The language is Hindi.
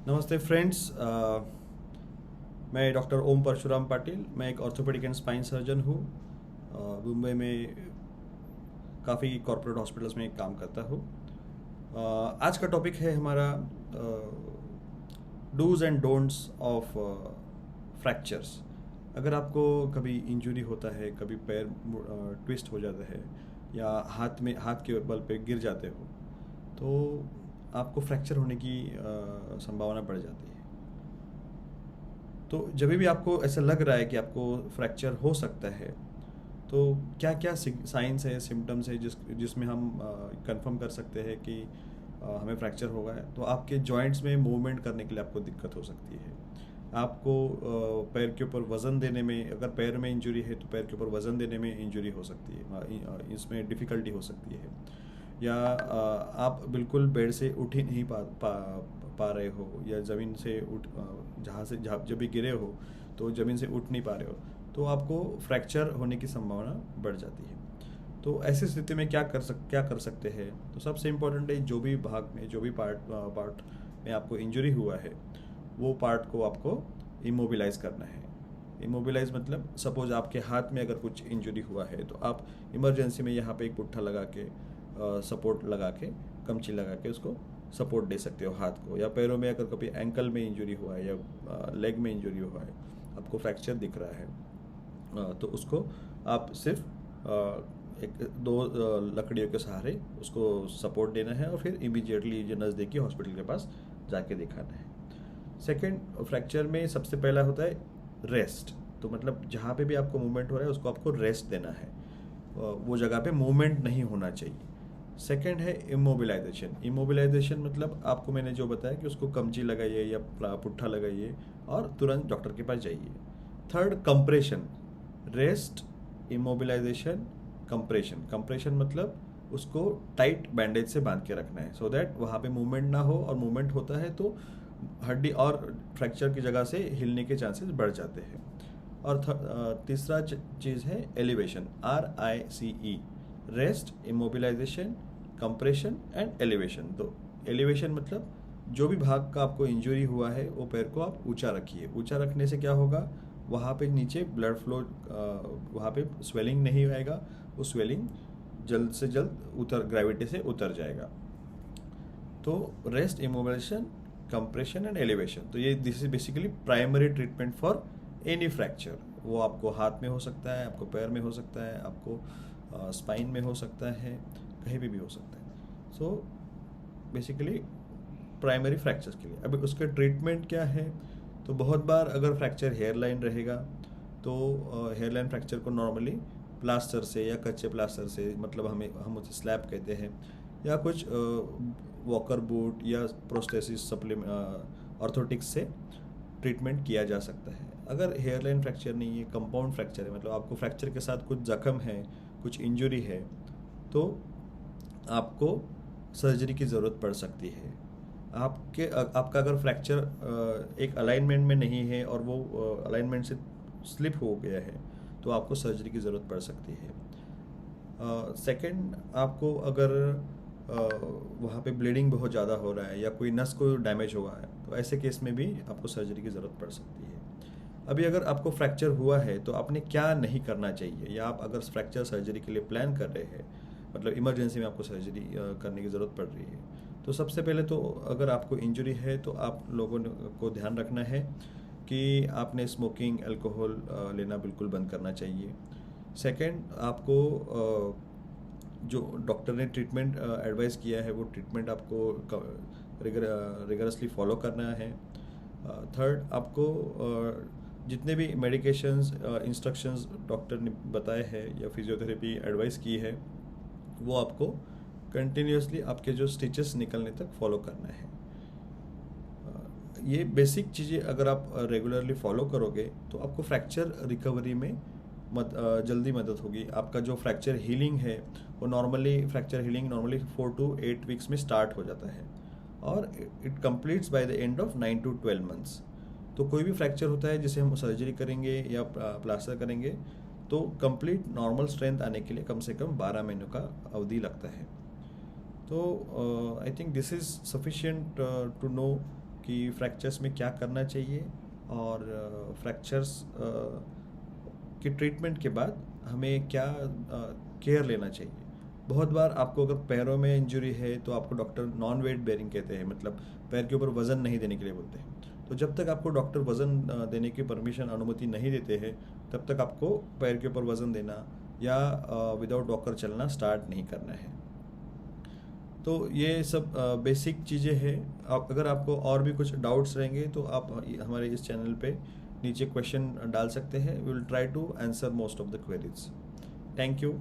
नमस्ते फ्रेंड्स। मैं डॉक्टर ओम परशुराम पाटिल। मैं एक ऑर्थोपेडिक एंड स्पाइन सर्जन हूँ। मुंबई में काफ़ी कॉर्पोरेट हॉस्पिटल्स में काम करता हूँ। आज का टॉपिक है हमारा dos and don'ts of fractures. अगर आपको कभी इंजरी होता है, कभी पैर ट्विस्ट हो जाता है या हाथ के बल पे गिर जाते हो, तो आपको फ्रैक्चर होने की संभावना बढ़ जाती है। तो जब भी आपको ऐसा लग रहा है कि आपको फ्रैक्चर हो सकता है, तो क्या क्या साइंस है, सिम्टम्स है जिसमें हम कंफर्म कर सकते हैं कि हमें फ्रैक्चर होगा है। तो आपके जॉइंट्स में मूवमेंट करने के लिए आपको दिक्कत हो सकती है। आपको पैर के ऊपर वज़न देने में, अगर पैर में इंजरी है तो पैर के ऊपर वज़न देने में इंजरी हो सकती है, इसमें डिफ़िकल्टी हो सकती है। या आप बिल्कुल बेड से उठ ही नहीं पा रहे हो, या ज़मीन से जहाँ जब भी गिरे हो तो ज़मीन से उठ नहीं पा रहे हो, तो आपको फ्रैक्चर होने की संभावना बढ़ जाती है। तो ऐसी स्थिति में क्या कर सकते हैं? तो सबसे इम्पोर्टेंट है, जो भी भाग में, जो भी पार्ट में आपको इंजरी हुआ है, वो पार्ट को आपको इमोबिलाइज करना है। इमोबिलाइज मतलब सपोज आपके हाथ में अगर कुछ इंजरी हुआ है तो आप इमरजेंसी में यहाँ पे एक पुट्ठा लगा के, सपोर्ट लगा के, कमची लगा के उसको सपोर्ट दे सकते हो हाथ को। या पैरों में अगर कभी एंकल में इंजरी हुआ है या लेग में इंजरी हुआ है, आपको फ्रैक्चर दिख रहा है, तो उसको आप सिर्फ एक दो लकड़ियों के सहारे उसको सपोर्ट देना है और फिर इमीडिएटली जो नज़दीकी हॉस्पिटल के पास जाके दिखाना है। सेकेंड, फ्रैक्चर में सबसे पहला होता है रेस्ट। तो मतलब जहाँ पे भी आपको मूवमेंट हो रहा है उसको आपको रेस्ट देना है, वो जगह पे मूवमेंट नहीं होना चाहिए। सेकेंड है इमोबिलाइजेशन। इमोबिलाइजेशन मतलब आपको मैंने जो बताया कि उसको कमची लगाइए या पुट्ठा लगाइए और तुरंत डॉक्टर के पास जाइए। Third, compression. Rest, immobilisation, compression. Compression मतलब उसको टाइट बैंडेज से बांध के रखना है, सो दैट वहाँ पे मूवमेंट ना हो, और मूवमेंट होता है तो हड्डी और फ्रैक्चर की जगह से हिलने के चांसेस बढ़ जाते हैं। और तीसरा चीज़ है elevation, RICE। Rest, immobilisation, compression and elevation. तो एलिवेशन मतलब जो भी भाग का आपको इंजरी हुआ है वो पैर को आप ऊंचा रखिए। ऊंचा रखने से क्या होगा, वहाँ पे नीचे ब्लड फ्लो, वहाँ पे स्वेलिंग नहीं आएगा, वो स्वेलिंग जल्द से जल्द ग्रेविटी से उतर जाएगा। तो rest, immobilisation, compression and elevation, तो ये this is basically primary treatment for any fracture. वो आपको हाथ में हो सकता है, आपको पैर में हो सकता है, आपको स्पाइन में हो सकता है, कहीं भी हो सकता है। सो बेसिकली प्राइमरी फ्रैक्चर्स के लिए। अभी उसके ट्रीटमेंट क्या है? तो बहुत बार अगर फ्रैक्चर हेयर लाइन रहेगा तो हेयर लाइन फ्रैक्चर को नॉर्मली प्लास्टर से या कच्चे प्लास्टर से, मतलब हम उसे स्लैब कहते हैं, या कुछ वॉकर बूट या प्रोस्थेसिस ऑर्थोटिक्स से ट्रीटमेंट किया जा सकता है। अगर हेयर लाइन फ्रैक्चर नहीं है, कंपाउंड फ्रैक्चर है, मतलब आपको फ्रैक्चर के साथ कुछ जख्म है, कुछ इंजरी है, तो आपको सर्जरी की ज़रूरत पड़ सकती है। आपका अगर फ्रैक्चर एक अलाइनमेंट में नहीं है और वो अलाइनमेंट से स्लिप हो गया है, तो आपको सर्जरी की ज़रूरत पड़ सकती है। सेकंड, आपको अगर वहाँ पे ब्लीडिंग बहुत ज़्यादा हो रहा है या कोई नस को डैमेज हुआ है, तो ऐसे केस में भी आपको सर्जरी की ज़रूरत पड़ सकती है। अभी अगर आपको फ्रैक्चर हुआ है तो आपने क्या नहीं करना चाहिए, या आप अगर फ्रैक्चर सर्जरी के लिए प्लान कर रहे हैं, मतलब इमरजेंसी में आपको सर्जरी करने की ज़रूरत पड़ रही है, तो सबसे पहले तो अगर आपको इंजरी है तो आप लोगों को ध्यान रखना है कि आपने स्मोकिंग, अल्कोहल लेना बिल्कुल बंद करना चाहिए। सेकंड, आपको जो डॉक्टर ने ट्रीटमेंट एडवाइस किया है वो ट्रीटमेंट आपको रिगरसली फॉलो करना है। थर्ड, आपको जितने भी मेडिकेशंस, इंस्ट्रक्शंस डॉक्टर ने बताए हैं या फिजियोथेरेपी एडवाइस की है, वो आपको कंटिन्यूसली आपके जो स्टिचेस निकलने तक फॉलो करना है। ये बेसिक चीज़ें अगर आप रेगुलरली फॉलो करोगे तो आपको फ्रैक्चर रिकवरी में जल्दी मदद होगी। आपका जो फ्रैक्चर हीलिंग है वो fracture healing normally 4 to 8 weeks में स्टार्ट हो जाता है और it completes by the end of 9 to 12 months. तो कोई भी फ्रैक्चर होता है जिसे हम सर्जरी करेंगे या प्लास्टर करेंगे, तो कंप्लीट नॉर्मल स्ट्रेंथ आने के लिए कम से कम 12 महीनों का अवधि लगता है। तो I think this is sufficient to know कि फ्रैक्चर्स में क्या करना चाहिए और फ्रैक्चर्स की ट्रीटमेंट के बाद हमें क्या केयर लेना चाहिए। बहुत बार आपको अगर पैरों में इंजरी है तो आपको डॉक्टर नॉन वेट बेयरिंग कहते हैं, मतलब पैर के ऊपर वज़न नहीं देने के लिए बोलते हैं। तो जब तक आपको डॉक्टर वज़न देने की परमिशन अनुमति नहीं देते हैं, तब तक आपको पैर के ऊपर वज़न देना या विदाउट वॉकर चलना स्टार्ट नहीं करना है। तो ये सब बेसिक चीज़ें हैं। आप अगर आपको और भी कुछ डाउट्स रहेंगे तो आप हमारे इस चैनल पे नीचे क्वेश्चन डाल सकते हैं। We will try to answer most of the queries. Thank you.